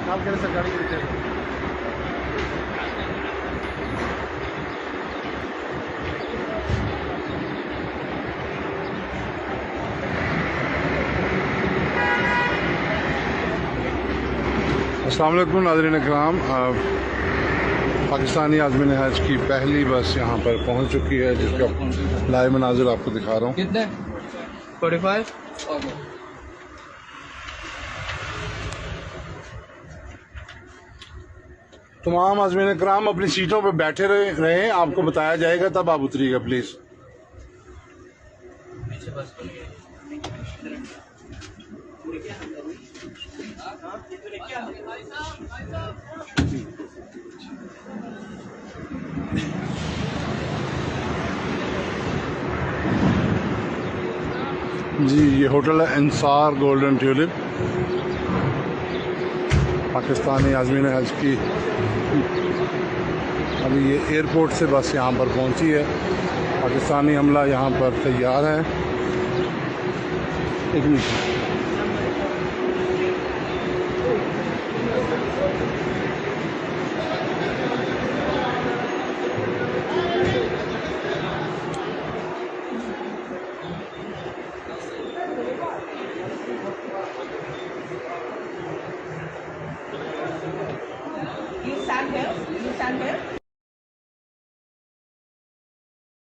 आप कह रहे सरकारी खरीदते हैं। अस्सलाम वालेकुम नाज़रीन इकराम, पाकिस्तानी आज़मीन हज की पहली बस यहाँ पर पहुँच चुकी है, जिसका लाइव मनाजिर आपको दिखा रहा हूँ। कितने 45 तमाम आज़मीन इकराम अपनी सीटों पर बैठे रहें, आपको बताया जाएगा तब आप उतरिएगा प्लीज़। जी, ये होटल है अंसार गोल्डन ट्यूलिप। पाकिस्तानी आज़मीन हज की अभी ये एयरपोर्ट से बस यहाँ पर पहुँची है। पाकिस्तानी अमला यहाँ पर तैयार है। एक मिनट, You stand here.